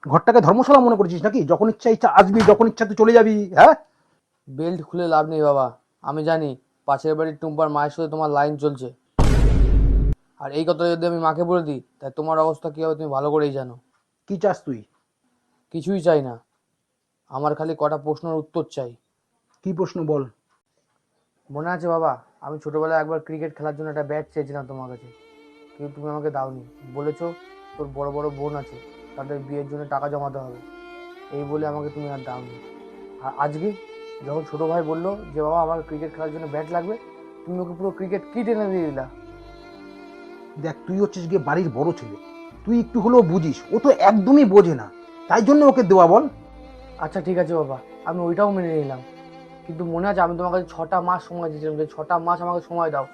ঘরটাকে ধর্মশালা মনে করেছিস নাকি? যখন ইচ্ছা ইচ্ছা আসবি, যখন ইচ্ছা তুই চলে যাবি, হ্যাঁ? বেল্ট খুলে লাভ নেই বাবা। আমি জানি পাশের বাড়ির টুম্পার মায়ের সাথে তোমার লাইন চলছে। আর এই কথা যদি আমি মাকে বলে দিই তাই তোমার অবস্থা কি হবে তুমি ভালো করেই জানো। কি চাস তুই? কিছুই চাই না, আমার খালি কটা প্রশ্নের উত্তর চাই। কি প্রশ্ন বল। মনে আছে বাবা, আমি ছোটবেলায় একবার ক্রিকেট খেলার জন্য একটা ব্যাট চেয়েছিলাম তোমার কাছে, কিন্তু তুমি আমাকে দাওনি। বলেছো তোর বড় বড় বোন আছে, তাদের বিয়ের জন্য টাকা জমাতে হবে, এই বলে আমাকে তুমি আর দাওনি। আর আজকে যখন ছোট ভাই বললো যে বাবা আমার ক্রিকেট খেলার জন্য ব্যাট লাগবে, তুমি ওকে পুরো ক্রিকেট কিট এনে দিয়ে দিলা। দেখ, তুই হচ্ছিস গিয়ে বাড়ির বড় ছেলে, তুই একটু হলেও বুঝিস, ও তো একদমই বোঝে না, তাই জন্য ওকে দেওয়া বল। আচ্ছা ঠিক আছে বাবা, আমি ওইটাও মেনে নিলাম, কিন্তু মনে আছে আমি তোমার কাছে 6টা মাস সময় দিয়েছিলাম যে 6টা মাস আমাকে সময় দাও,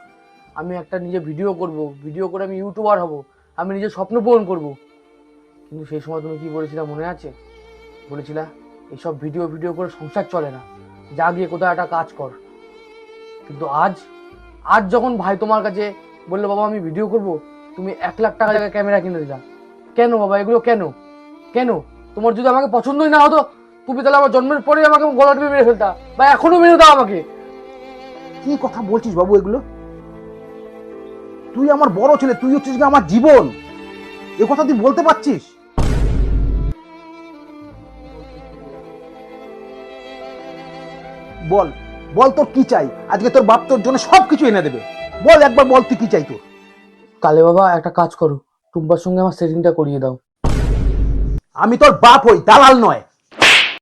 আমি একটা নিজে ভিডিও করব, ভিডিও করে আমি ইউটিউবার হব, আমি নিজের স্বপ্ন পূরণ করব। কিন্তু সেই সময় তুমি কি বলেছিলে মনে আছে? বলেছিলা এইসব ভিডিও ভিডিও করে সংসার চলে না, যা গিয়ে কোথাও একটা কাজ কর। কিন্তু আজ আজ যখন ভাই তোমার কাছে বললো বাবা আমি ভিডিও করব, তুমি 1 লাখ টাকা জায়গায় ক্যামেরা কিনে দিলা। কেন বাবা এগুলো কেন? কেন? তোমার যদি আমাকে পছন্দই না হতো তুমি তাহলে আমার জন্মের পরেই আমাকে গলা টিপে মেরে ফেলতা, বা এখনো মেরে দাও আমাকে। কি কথা বলছিস বাবু এগুলো? তুই আমার বড় ছেলে, তুই হচ্ছিস গিয়ে আমার জীবন, এ কথা তুই বলতে পারছিস? বল, বল তোর কি চাই? আজকে তোর বাপ তোর জন্য সবকিছু এনে দেবে। বল একবার, বল তুই কি চাই তোর? কালে বাবা একটা কাজ করো, টুম্পার সঙ্গে আমার সেটিংটা করিয়ে দাও। আমি তোর বাপ হই, দালাল নয়।